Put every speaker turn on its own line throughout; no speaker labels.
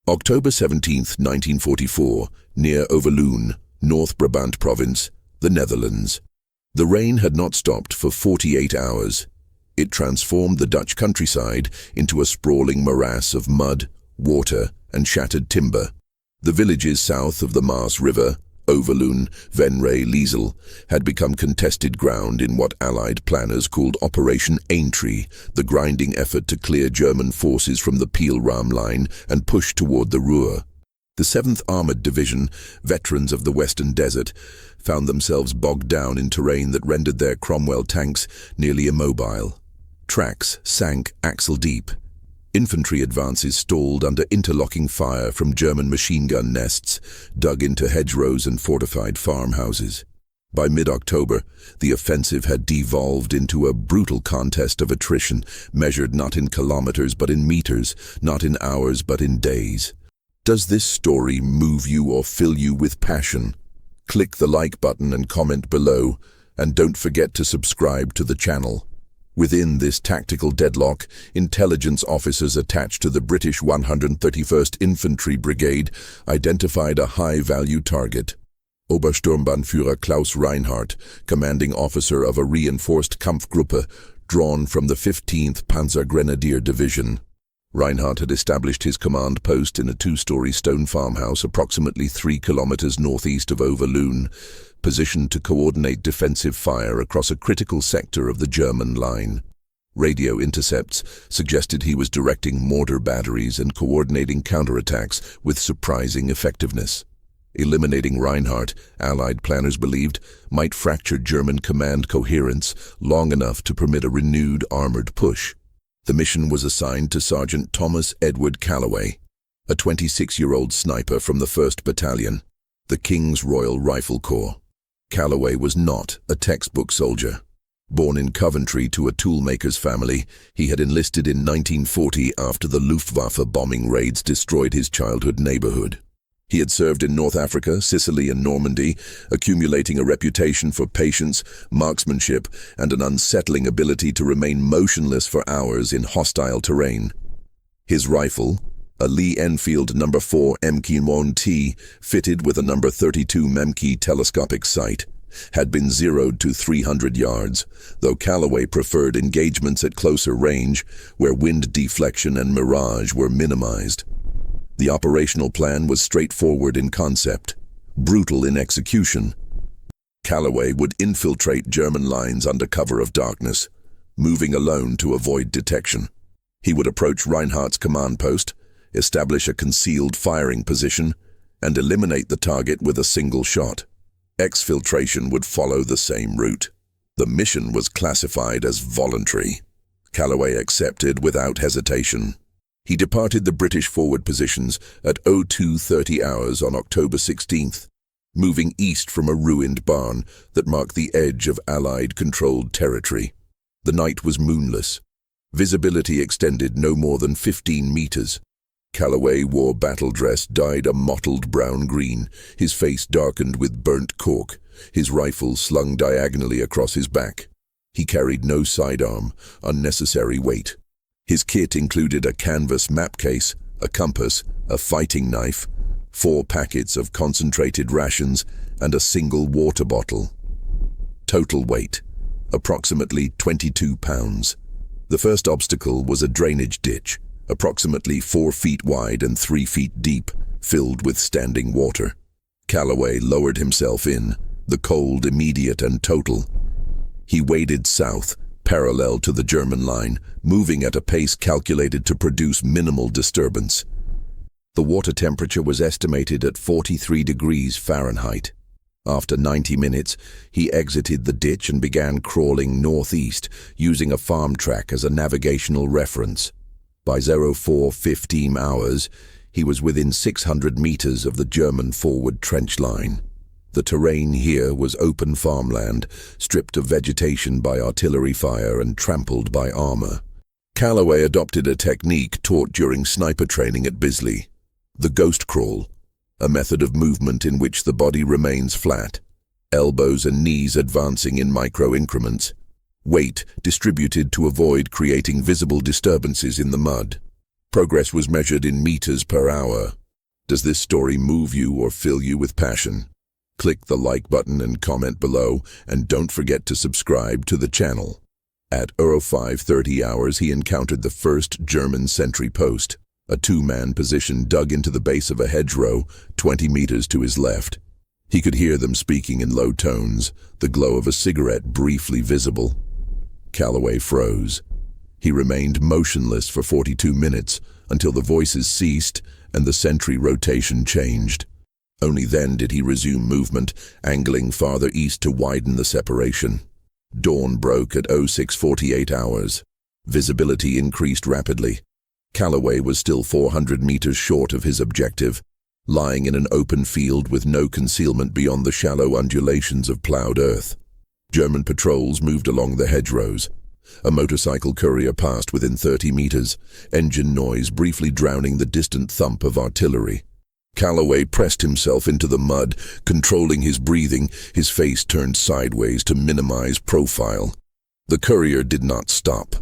October 17, 1944, near Overloon, North Brabant Province, the Netherlands. The rain had not stopped for 48 hours. It transformed the Dutch countryside into a sprawling morass of mud, water, and shattered timber. The villages south of the Maas River, Overloon, Venray, Liesel, had become contested ground in what Allied planners called Operation Aintree, the grinding effort to clear German forces from the Peel-Ram line and push toward the Ruhr. The 7th Armoured Division, veterans of the Western Desert, found themselves bogged down in terrain that rendered their Cromwell tanks nearly immobile. Tracks sank axle-deep. Infantry advances stalled under interlocking fire from German machine gun nests dug into hedgerows and fortified farmhouses. By mid-October, the offensive had devolved into a brutal contest of attrition, measured not in kilometers but in meters, not in hours but in days. Does this story move you or fill you with passion? Click the like button and comment below, and don't forget to subscribe to the channel. Within this tactical deadlock, intelligence officers attached to the British 131st Infantry Brigade identified a high-value target. Obersturmbannführer Klaus Reinhardt, commanding officer of a reinforced Kampfgruppe drawn from the 15th Panzergrenadier Division. Reinhardt had established his command post in a 2-story stone farmhouse approximately 3 kilometers northeast of Overloon, positioned to coordinate defensive fire across a critical sector of the German line. Radio intercepts suggested he was directing mortar batteries and coordinating counterattacks with surprising effectiveness. Eliminating Reinhardt, Allied planners believed, might fracture German command coherence long enough to permit a renewed armored push. The mission was assigned to Sergeant Thomas Calloway, a 26-year-old sniper from the 1st Battalion, the King's Royal Rifle Corps. Calloway was not a textbook soldier. Born in Coventry to a toolmaker's family, he had enlisted in 1940 after the Luftwaffe bombing raids destroyed his childhood neighborhood. He had served in North Africa, Sicily, and Normandy, accumulating a reputation for patience, marksmanship, and an unsettling ability to remain motionless for hours in hostile terrain. His rifle, a Lee Enfield No. 4 MK1T fitted with a No. 32 Memke telescopic sight, had been zeroed to 300 yards, though Calloway preferred engagements at closer range, where wind deflection and mirage were minimized. The operational plan was straightforward in concept, brutal in execution. Calloway would infiltrate German lines under cover of darkness, moving alone to avoid detection. He would approach Reinhardt's command post, establish a concealed firing position, and eliminate the target with a single shot. Exfiltration would follow the same route. The mission was classified as voluntary. Calloway accepted without hesitation. He departed the British forward positions at 02:30 hours on October 16th, moving east from a ruined barn that marked the edge of Allied-controlled territory. The night was moonless. Visibility extended no more than 15 meters. Calloway wore battle dress dyed a mottled brown-green, his face darkened with burnt cork, his rifle slung diagonally across his back. He carried no sidearm, unnecessary weight. His kit included a canvas map case, a compass, a fighting knife, 4 packets of concentrated rations, and a single water bottle. Total weight, approximately 22 pounds. The first obstacle was a drainage ditch, approximately 4 feet wide and 3 feet deep, filled with standing water. Calloway lowered himself in, the cold immediate and total. He waded south, parallel to the German line, moving at a pace calculated to produce minimal disturbance. The water temperature was estimated at 43 degrees Fahrenheit. After 90 minutes, he exited the ditch and began crawling northeast, using a farm track as a navigational reference. By 04:15 hours, he was within 600 meters of the German forward trench line. The terrain here was open farmland, stripped of vegetation by artillery fire and trampled by armor. Calloway adopted a technique taught during sniper training at Bisley, the ghost crawl, a method of movement in which the body remains flat, elbows and knees advancing in micro-increments, weight distributed to avoid creating visible disturbances in the mud. Progress was measured in meters per hour. Does this story move you or fill you with passion? Click the like button and comment below, and don't forget to subscribe to the channel. At 05:30 hours, he encountered the first German sentry post, a two-man position dug into the base of a hedgerow 20 meters to his left. He could hear them speaking in low tones, the glow of a cigarette briefly visible. Calloway froze. He remained motionless for 42 minutes until the voices ceased and the sentry rotation changed. Only then did he resume movement, angling farther east to widen the separation. Dawn broke at 06:48 hours. Visibility increased rapidly. Calloway was still 400 meters short of his objective, lying in an open field with no concealment beyond the shallow undulations of plowed earth. German patrols moved along the hedgerows. A motorcycle courier passed within 30 meters, engine noise briefly drowning the distant thump of artillery. Calloway pressed himself into the mud, controlling his breathing, his face turned sideways to minimize profile. The courier did not stop.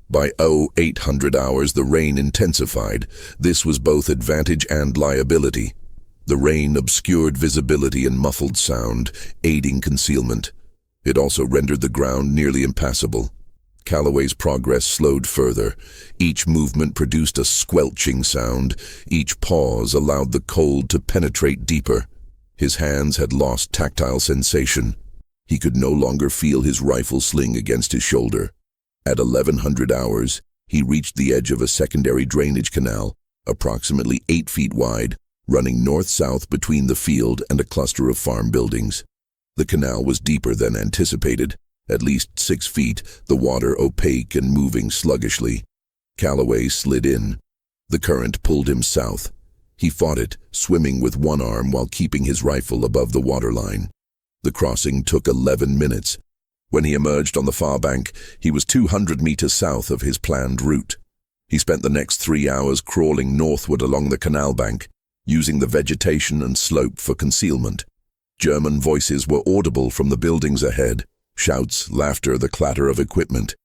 By 0800 hours, the rain intensified. This was both advantage and liability. The rain obscured visibility and muffled sound, aiding concealment. It also rendered the ground nearly impassable. Calloway's progress slowed further. Each movement produced a squelching sound. Each pause allowed the cold to penetrate deeper. His hands had lost tactile sensation. He could no longer feel his rifle sling against his shoulder. At 1100 hours, he reached the edge of a secondary drainage canal, approximately 8 feet wide, running north-south between the field and a cluster of farm buildings. The canal was deeper than anticipated, at least 6 feet, the water opaque and moving sluggishly. Calloway slid in. The current pulled him south. He fought it, swimming with one arm while keeping his rifle above the waterline. The crossing took 11 minutes. When he emerged on the far bank, he was 200 meters south of his planned route. He spent the next 3 hours crawling northward along the canal bank, using the vegetation and slope for concealment. German voices were audible from the buildings ahead. Shouts, laughter, the clatter of equipment.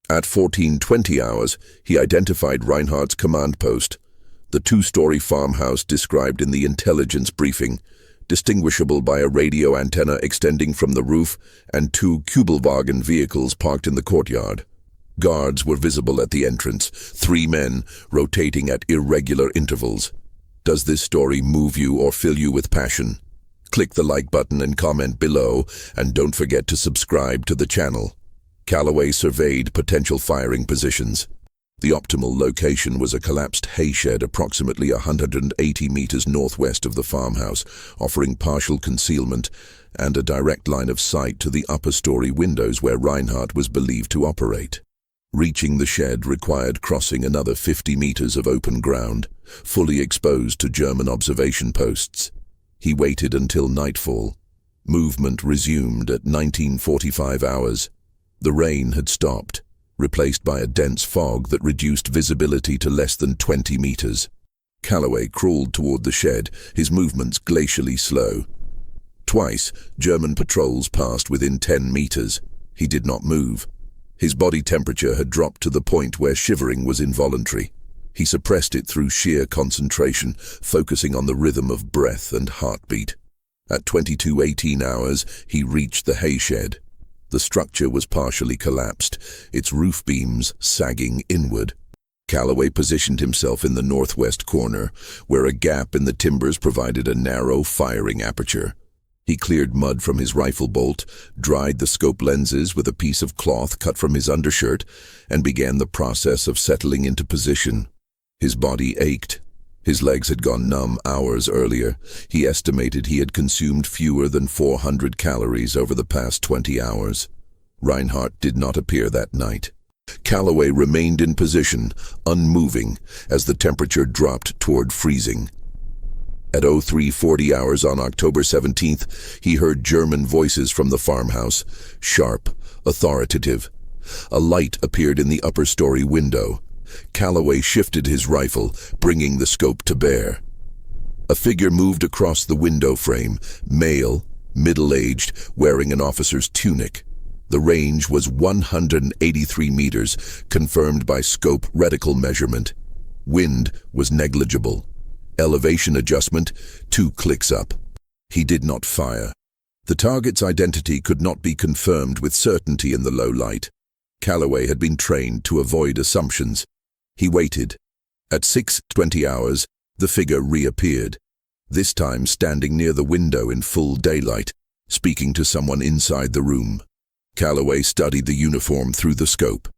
At 14:20 hours, he identified Reinhardt's command post, the 2-story farmhouse described in the intelligence briefing, distinguishable by a radio antenna extending from the roof and 2 Kübelwagen vehicles parked in the courtyard. Guards were visible at the entrance, 3 men rotating at irregular intervals. Does this story move you or fill you with passion? Click the like button and comment below, and don't forget to subscribe to the channel. Calloway surveyed potential firing positions. The optimal location was a collapsed hay shed approximately 180 meters northwest of the farmhouse, offering partial concealment and a direct line of sight to the upper-story windows where Reinhardt was believed to operate. Reaching the shed required crossing another 50 meters of open ground, fully exposed to German observation posts. He waited until nightfall. Movement resumed at 19:45 hours. The rain had stopped, replaced by a dense fog that reduced visibility to less than 20 meters. Calloway crawled toward the shed, his movements glacially slow. Twice, German patrols passed within 10 meters. He did not move. His body temperature had dropped to the point where shivering was involuntary. He suppressed it through sheer concentration, focusing on the rhythm of breath and heartbeat. At 22:18 hours, he reached the hay shed. The structure was partially collapsed, its roof beams sagging inward. Calloway positioned himself in the northwest corner, where a gap in the timbers provided a narrow firing aperture. He cleared mud from his rifle bolt, dried the scope lenses with a piece of cloth cut from his undershirt, and began the process of settling into position. His body ached. His legs had gone numb hours earlier. He estimated he had consumed fewer than 400 calories over the past 20 hours. Reinhardt did not appear that night. Calloway remained in position, unmoving, as the temperature dropped toward freezing. At 03:40 hours on October 17th, he heard German voices from the farmhouse, sharp, authoritative. A light appeared in the upper-story window. Calloway shifted his rifle, bringing the scope to bear. A figure moved across the window frame, male, middle-aged, wearing an officer's tunic. The range was 183 meters, confirmed by scope reticle measurement. Wind was negligible. Elevation adjustment, 2 clicks up. He did not fire. The target's identity could not be confirmed with certainty in the low light. Calloway had been trained to avoid assumptions. He waited. At 6:20 hours, the figure reappeared, this time standing near the window in full daylight, speaking to someone inside the room. Calloway studied the uniform through the scope.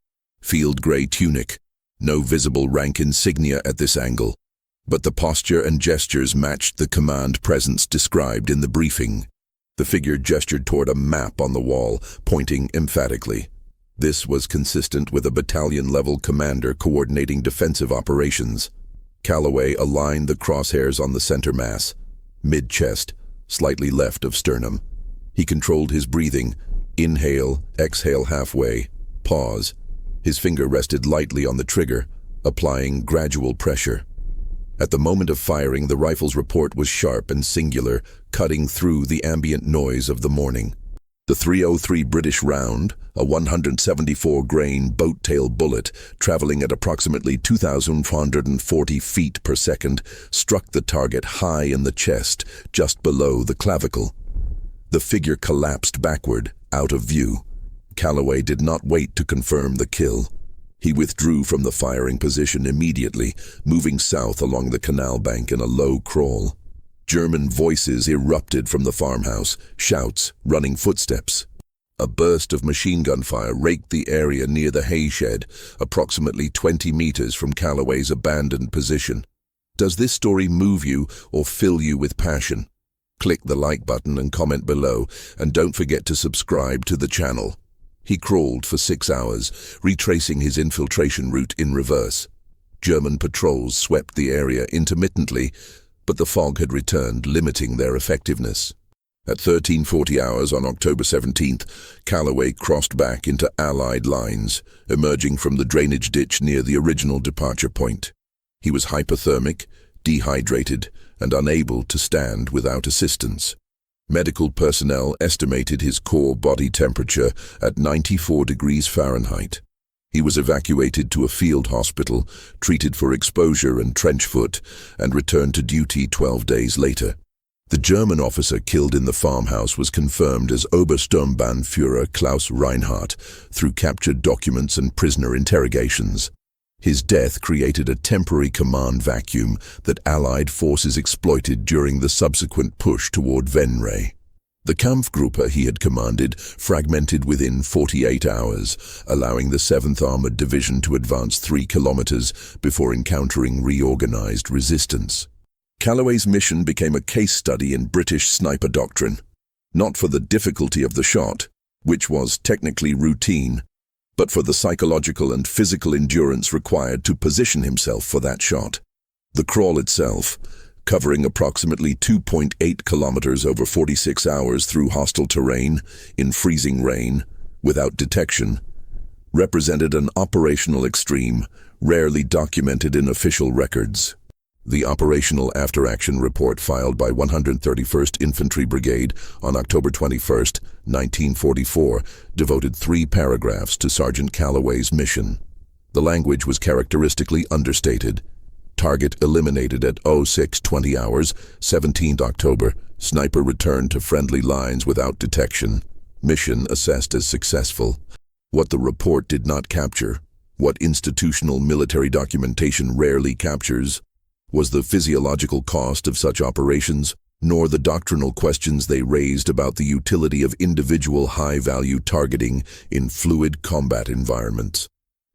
Field grey tunic, no visible rank insignia at this angle, but the posture and gestures matched the command presence described in the briefing. The figure gestured toward a map on the wall, pointing emphatically. This was consistent with a battalion-level commander coordinating defensive operations. Calloway aligned the crosshairs on the center mass, mid-chest, slightly left of sternum. He controlled his breathing, inhale, exhale halfway, pause. His finger rested lightly on the trigger, applying gradual pressure. At the moment of firing, the rifle's report was sharp and singular, cutting through the ambient noise of the morning. The .303 British round, a 174-grain boat-tail bullet traveling at approximately 2,440 feet per second, struck the target high in the chest, just below the clavicle. The figure collapsed backward, out of view. Calloway did not wait to confirm the kill. He withdrew from the firing position immediately, moving south along the canal bank in a low crawl. German voices erupted from the farmhouse, shouts, running footsteps. A burst of machine gun fire raked the area near the hay shed, approximately 20 meters from Calloway's abandoned position. Does this story move you or fill you with passion? Click the like button and comment below, and don't forget to subscribe to the channel. He crawled for 6 hours, retracing his infiltration route in reverse. German patrols swept the area intermittently, but the fog had returned, limiting their effectiveness. At 13:40 hours on October 17th, Calloway crossed back into Allied lines, emerging from the drainage ditch near the original departure point. He was hypothermic, dehydrated, and unable to stand without assistance. Medical personnel estimated his core body temperature at 94 degrees Fahrenheit. He was evacuated to a field hospital, treated for exposure and trench foot, and returned to duty 12 days later. The German officer killed in the farmhouse was confirmed as Obersturmbannführer Klaus Reinhardt through captured documents and prisoner interrogations. His death created a temporary command vacuum that Allied forces exploited during the subsequent push toward Venray. The Kampfgruppe he had commanded fragmented within 48 hours, allowing the 7th Armored Division to advance 3 kilometers before encountering reorganized resistance. Calloway's mission became a case study in British sniper doctrine, not for the difficulty of the shot, which was technically routine, but for the psychological and physical endurance required to position himself for that shot. The crawl itself, covering approximately 2.8 kilometers over 46 hours through hostile terrain, in freezing rain, without detection, represented an operational extreme, rarely documented in official records. The operational after-action report filed by 131st Infantry Brigade on October 21, 1944, devoted 3 paragraphs to Sergeant Calloway's mission. The language was characteristically understated. Target eliminated at 06:20 hours, 17th October. Sniper returned to friendly lines without detection. Mission assessed as successful. What the report did not capture, what institutional military documentation rarely captures, was the physiological cost of such operations, nor the doctrinal questions they raised about the utility of individual high-value targeting in fluid combat environments.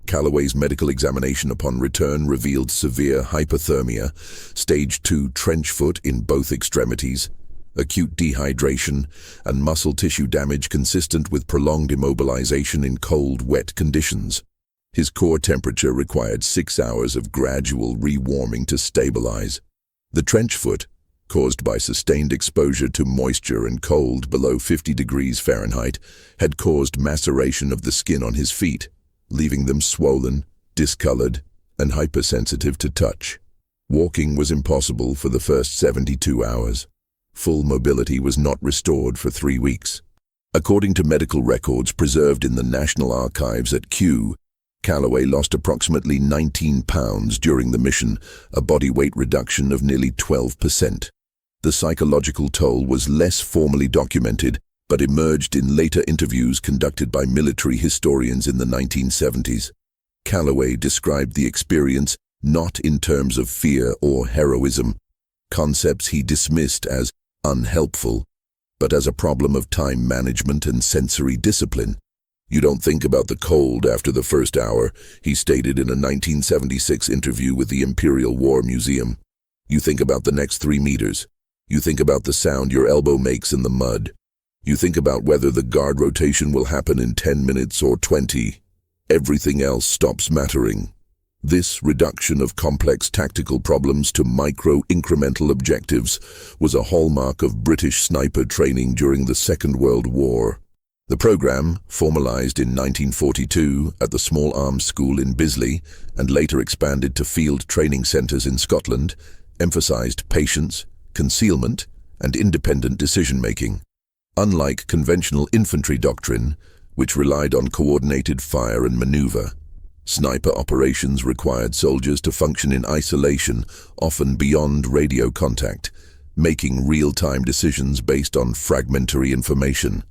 Calloway's medical examination upon return revealed severe hypothermia, stage 2 trench foot in both extremities, acute dehydration, and muscle tissue damage consistent with prolonged immobilization in cold, wet conditions. His core temperature required 6 hours of gradual rewarming to stabilize. The trench foot, caused by sustained exposure to moisture and cold below 50 degrees Fahrenheit, had caused maceration of the skin on his feet, leaving them swollen, discolored, and hypersensitive to touch. Walking was impossible for the first 72 hours. Full mobility was not restored for 3 weeks. According to medical records preserved in the National Archives at Kew, Calloway lost approximately 19 pounds during the mission, a body weight reduction of nearly 12%. The psychological toll was less formally documented, but emerged in later interviews conducted by military historians in the 1970s. Calloway described the experience not in terms of fear or heroism, concepts he dismissed as unhelpful, but as a problem of time management and sensory discipline. "You don't think about the cold after the first hour," he stated in a 1976 interview with the Imperial War Museum. "You think about the next 3 meters. You think about the sound your elbow makes in the mud. You think about whether the guard rotation will happen in 10 minutes or 20. Everything else stops mattering." This reduction of complex tactical problems to micro-incremental objectives was a hallmark of British sniper training during the Second World War. The program, formalized in 1942 at the Small Arms School in Bisley and later expanded to field training centers in Scotland, emphasized patience, concealment, and independent decision-making. Unlike conventional infantry doctrine, which relied on coordinated fire and maneuver, sniper operations required soldiers to function in isolation, often beyond radio contact, making real-time decisions based on fragmentary information.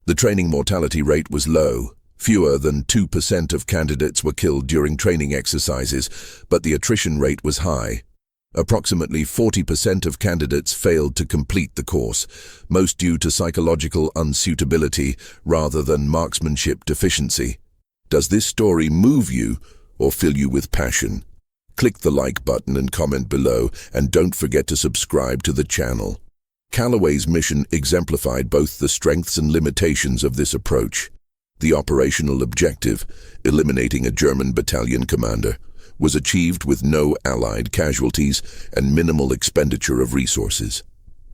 The training mortality rate was low. Fewer than 2% of candidates were killed during training exercises, but the attrition rate was high. Approximately 40% of candidates failed to complete the course, most due to psychological unsuitability rather than marksmanship deficiency. Does this story move you or fill you with passion? Click the like button and comment below, and don't forget to subscribe to the channel. Calloway's mission exemplified both the strengths and limitations of this approach. The operational objective, eliminating a German battalion commander, was achieved with no Allied casualties and minimal expenditure of resources.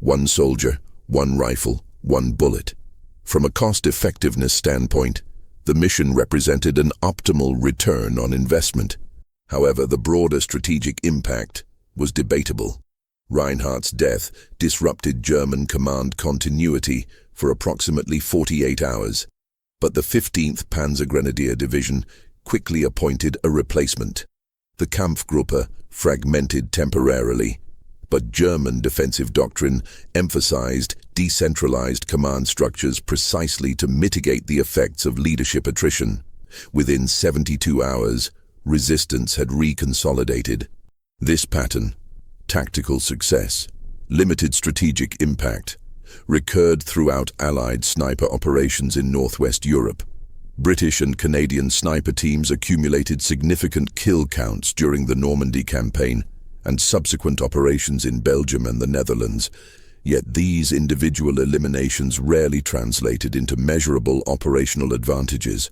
1 soldier, 1 rifle, 1 bullet. From a cost-effectiveness standpoint, the mission represented an optimal return on investment. However, the broader strategic impact was debatable. Reinhardt's death disrupted German command continuity for approximately 48 hours, but the 15th Panzergrenadier Division quickly appointed a replacement. The Kampfgruppe fragmented temporarily, but German defensive doctrine emphasized decentralized command structures precisely to mitigate the effects of leadership attrition. Within 72 hours, resistance had reconsolidated. This pattern, tactical success, limited strategic impact, recurred throughout Allied sniper operations in Northwest Europe. British and Canadian sniper teams accumulated significant kill counts during the Normandy campaign and subsequent operations in Belgium and the Netherlands, yet these individual eliminations rarely translated into measurable operational advantages.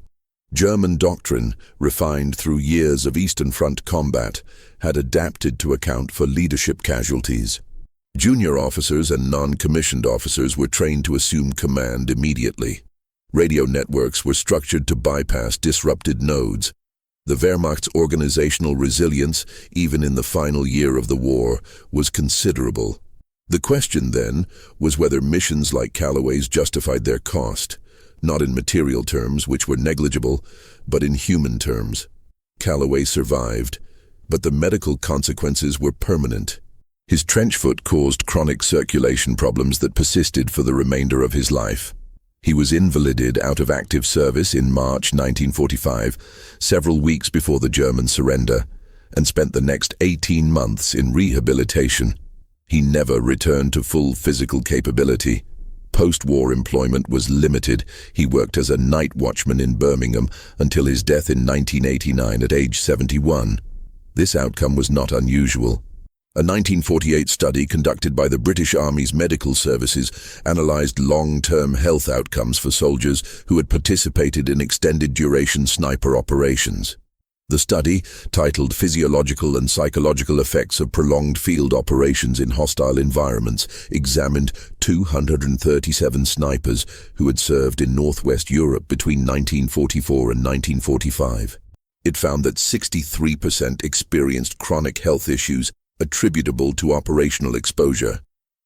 German doctrine, refined through years of Eastern Front combat, had adapted to account for leadership casualties. Junior officers and non-commissioned officers were trained to assume command immediately. Radio networks were structured to bypass disrupted nodes. The Wehrmacht's organizational resilience, even in the final year of the war, was considerable. The question, then, was whether missions like Calloway's justified their cost, not in material terms, which were negligible, but in human terms. Calloway survived, but the medical consequences were permanent. His trench foot caused chronic circulation problems that persisted for the remainder of his life. He was invalided out of active service in March 1945, several weeks before the German surrender, and spent the next 18 months in rehabilitation. He never returned to full physical capability. Post-war employment was limited. He worked as a night watchman in Birmingham until his death in 1989 at age 71. This outcome was not unusual. A 1948 study conducted by the British Army's medical services analyzed long-term health outcomes for soldiers who had participated in extended-duration sniper operations. The study, titled Physiological and Psychological Effects of Prolonged Field Operations in Hostile Environments, examined 237 snipers who had served in Northwest Europe between 1944 and 1945. It found that 63% experienced chronic health issues attributable to operational exposure,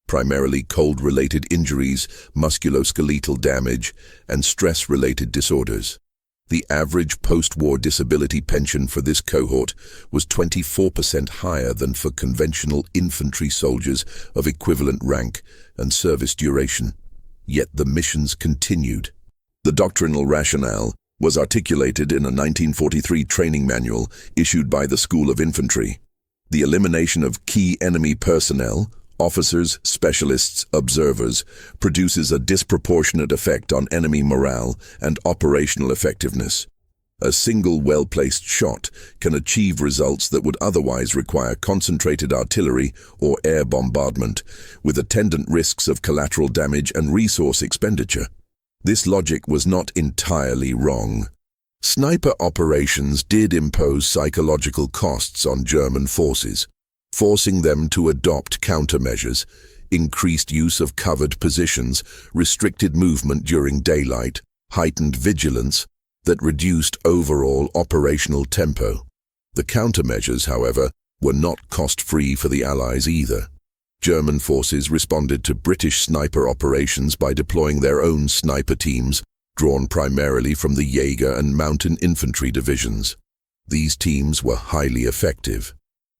primarily cold-related injuries, musculoskeletal damage, and stress-related disorders. The average post-war disability pension for this cohort was 24% higher than for conventional infantry soldiers of equivalent rank and service duration. Yet the missions continued. The doctrinal rationale was articulated in a 1943 training manual issued by the School of Infantry. The elimination of key enemy personnel, officers, specialists, observers, produces a disproportionate effect on enemy morale and operational effectiveness. A single well-placed shot can achieve results that would otherwise require concentrated artillery or air bombardment, with attendant risks of collateral damage and resource expenditure. This logic was not entirely wrong. Sniper operations did impose psychological costs on German forces, forcing them to adopt countermeasures, increased use of covered positions, restricted movement during daylight, heightened vigilance, that reduced overall operational tempo. The countermeasures, however, were not cost-free for the Allies either. German forces responded to British sniper operations by deploying their own sniper teams, drawn primarily from the Jaeger and Mountain Infantry divisions. These teams were highly effective.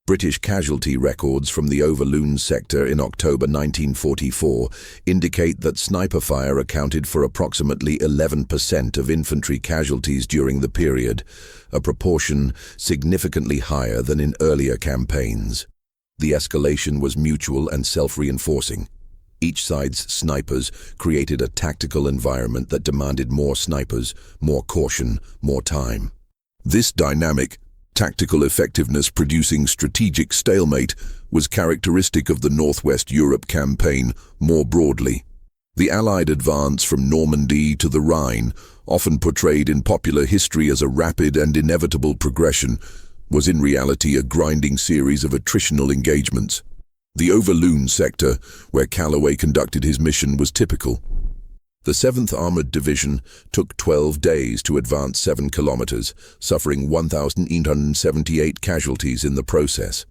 British casualty records from the Overloon sector in October 1944 indicate that sniper fire accounted for approximately 11% of infantry casualties during the period, a proportion significantly higher than in earlier campaigns. The escalation was mutual and self-reinforcing. Each side's snipers created a tactical environment that demanded more snipers, more caution, more time. This dynamic, tactical effectiveness producing strategic stalemate, was characteristic of the Northwest Europe campaign more broadly. The Allied advance from Normandy to the Rhine, often portrayed in popular history as a rapid and inevitable progression, was in reality a grinding series of attritional engagements. The Overloon sector, where Calloway conducted his mission, was typical. The 7th Armored Division took 12 days to advance 7 kilometers, suffering 1,878 casualties in the process.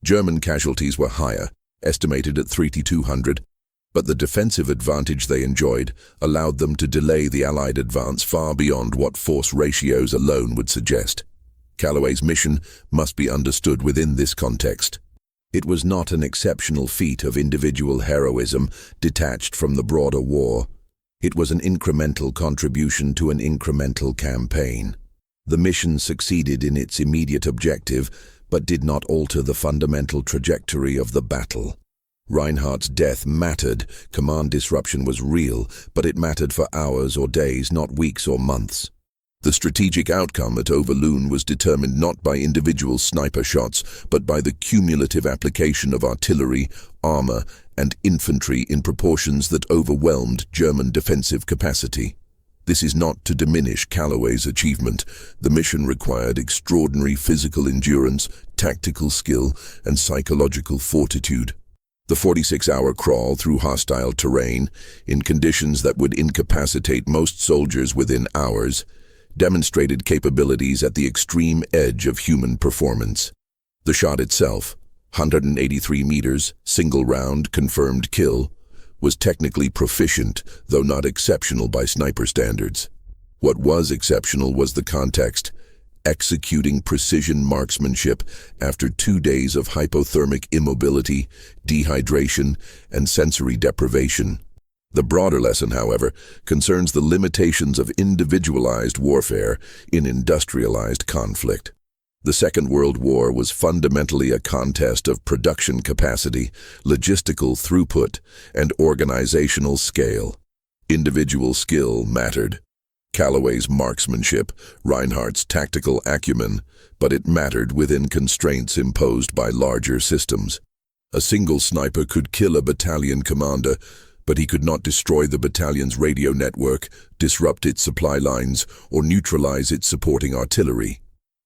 German casualties were higher, estimated at 3,200, but the defensive advantage they enjoyed allowed them to delay the Allied advance far beyond what force ratios alone would suggest. Calloway's mission must be understood within this context. It was not an exceptional feat of individual heroism detached from the broader war. It was an incremental contribution to an incremental campaign. The mission succeeded in its immediate objective, but did not alter the fundamental trajectory of the battle. Reinhardt's death mattered. Command disruption was real, but it mattered for hours or days, not weeks or months. The strategic outcome at Overloon was determined not by individual sniper shots, but by the cumulative application of artillery, armor, and infantry in proportions that overwhelmed German defensive capacity. This is not to diminish Calloway's achievement. The mission required extraordinary physical endurance, tactical skill, and psychological fortitude. The 46-hour crawl through hostile terrain, in conditions that would incapacitate most soldiers within hours, demonstrated capabilities at the extreme edge of human performance. The shot itself, 183 meters, single round, confirmed kill, was technically proficient, though not exceptional by sniper standards. What was exceptional was the context, executing precision marksmanship after 2 days of hypothermic immobility, dehydration, and sensory deprivation. The broader lesson, however, concerns the limitations of individualized warfare in industrialized conflict. The Second World War was fundamentally a contest of production capacity, logistical throughput, and organizational scale. Individual skill mattered. Calloway's marksmanship, Reinhardt's tactical acumen, but it mattered within constraints imposed by larger systems. A single sniper could kill a battalion commander, but he could not destroy the battalion's radio network, disrupt its supply lines, or neutralize its supporting artillery.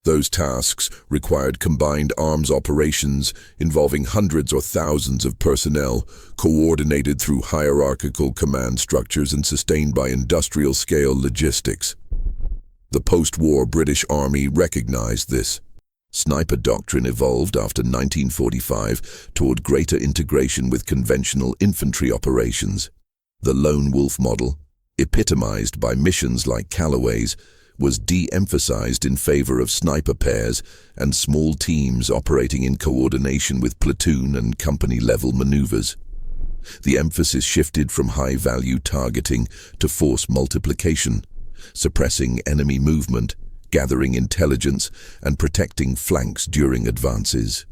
Those tasks required combined arms operations involving hundreds or thousands of personnel, coordinated through hierarchical command structures and sustained by industrial-scale logistics. The post-war British Army recognized this. Sniper doctrine evolved after 1945 toward greater integration with conventional infantry operations. The lone wolf model, epitomized by missions like Calloway's, was de-emphasized in favor of sniper pairs and small teams operating in coordination with platoon and company-level maneuvers. The emphasis shifted from high-value targeting to force multiplication, suppressing enemy movement, gathering intelligence, and protecting flanks during advances.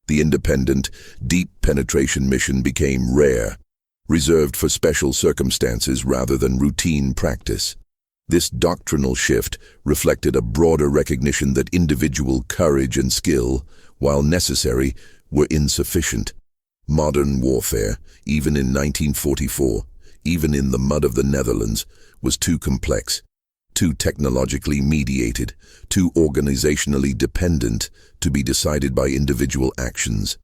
The independent, deep penetration mission became rare, reserved for special circumstances rather than routine practice. This doctrinal shift reflected a broader recognition that individual courage and skill, while necessary, were insufficient. Modern warfare, even in 1944, even in the mud of the Netherlands, was too complex, too technologically mediated, too organizationally dependent to be decided by individual actions.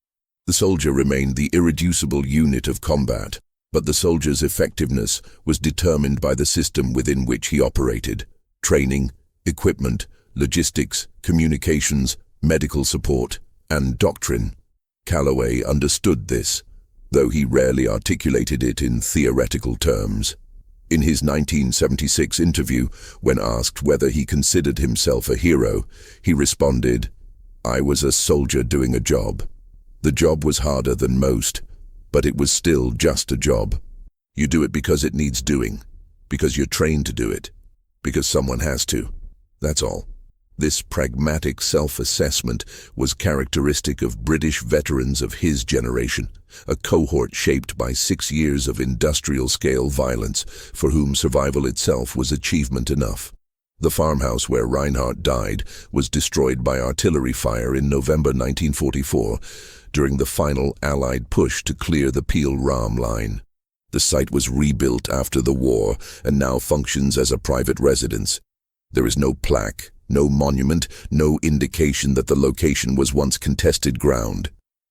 The soldier remained the irreducible unit of combat, but the soldier's effectiveness was determined by the system within which he operated: training, equipment, logistics, communications, medical support, and doctrine. Calloway understood this, though he rarely articulated it in theoretical terms. In his 1976 interview, when asked whether he considered himself a hero, he responded, "I was a soldier doing a job. The job was harder than most, but it was still just a job. You do it because it needs doing, because you're trained to do it, because someone has to. That's all." This pragmatic self-assessment was characteristic of British veterans of his generation, a cohort shaped by 6 years of industrial-scale violence, for whom survival itself was achievement enough. The farmhouse where Reinhardt died was destroyed by artillery fire in November 1944, during the final Allied push to clear the Peel-Ram line. The site was rebuilt after the war and now functions as a private residence. There is no plaque, no monument, no indication that the location was once contested ground.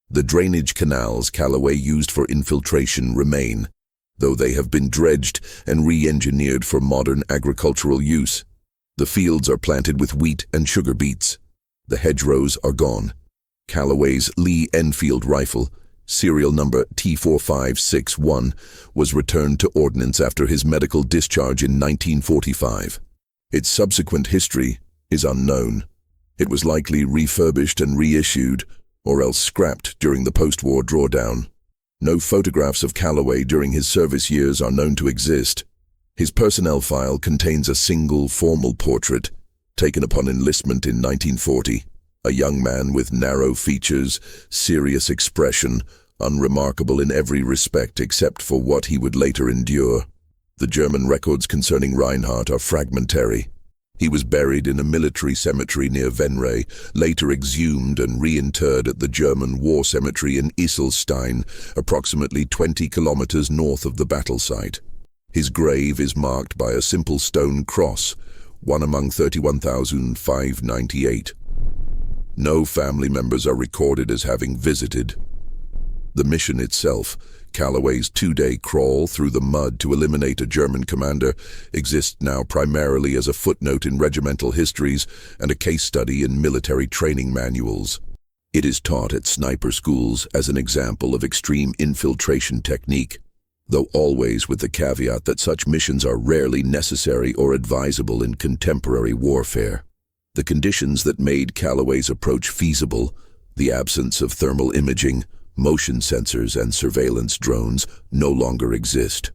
The drainage canals Calloway used for infiltration remain, though they have been dredged and re-engineered for modern agricultural use. The fields are planted with wheat and sugar beets. The hedgerows are gone. Calloway's Lee Enfield rifle, serial number T4561, was returned to ordnance after his medical discharge in 1945. Its subsequent history is unknown. It was likely refurbished and reissued, or else scrapped during the post-war drawdown. No photographs of Calloway during his service years are known to exist. His personnel file contains a single formal portrait, taken upon enlistment in 1940. A young man with narrow features, serious expression, unremarkable in every respect except for what he would later endure. The German records concerning Reinhardt are fragmentary. He was buried in a military cemetery near Venray, later exhumed and reinterred at the German war cemetery in Iselstein, approximately 20 kilometers north of the battle site. His grave is marked by a simple stone cross, one among 31,598. No family members are recorded as having visited. The mission itself, Calloway's 2-day crawl through the mud to eliminate a German commander, exists now primarily as a footnote in regimental histories and a case study in military training manuals. It is taught at sniper schools as an example of extreme infiltration technique, though always with the caveat that such missions are rarely necessary or advisable in contemporary warfare. The conditions that made Calloway's approach feasible, the absence of thermal imaging, motion sensors and surveillance drones, no longer exist.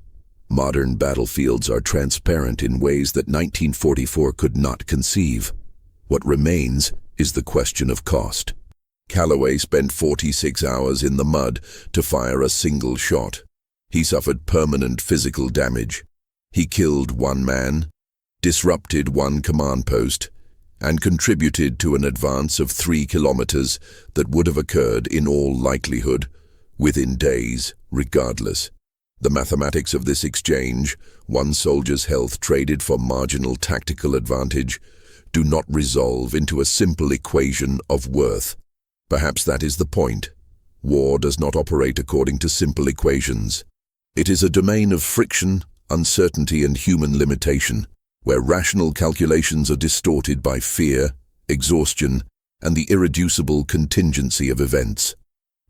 Modern battlefields are transparent in ways that 1944 could not conceive. What remains is the question of cost. Calloway spent 46 hours in the mud to fire a single shot. He suffered permanent physical damage. He killed 1 man, disrupted 1 command post, and contributed to an advance of 3 kilometers that would have occurred in all likelihood within days, regardless. The mathematics of this exchange, one soldier's health traded for marginal tactical advantage, do not resolve into a simple equation of worth. Perhaps that is the point. War does not operate according to simple equations. It is a domain of friction, uncertainty, and human limitation, where rational calculations are distorted by fear, exhaustion, and the irreducible contingency of events.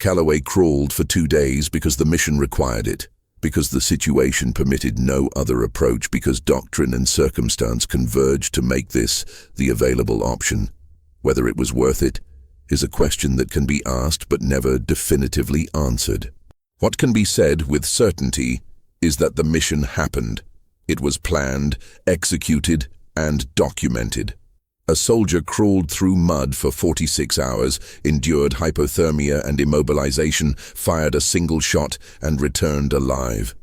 Calloway crawled for 2 days because the mission required it, because the situation permitted no other approach, because doctrine and circumstance converged to make this the available option. Whether it was worth it is a question that can be asked but never definitively answered. What can be said with certainty is that the mission happened. It was planned, executed, and documented. A soldier crawled through mud for 46 hours, endured hypothermia and immobilization, fired a single shot, and returned alive.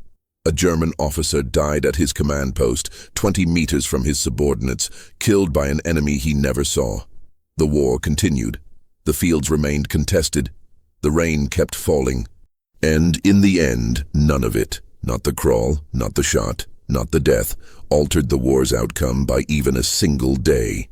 A German officer died at his command post, 20 meters from his subordinates, killed by an enemy he never saw. The war continued. The fields remained contested. The rain kept falling. And in the end, none of it, not the crawl, not the shot, not the death, altered the war's outcome by even a single day.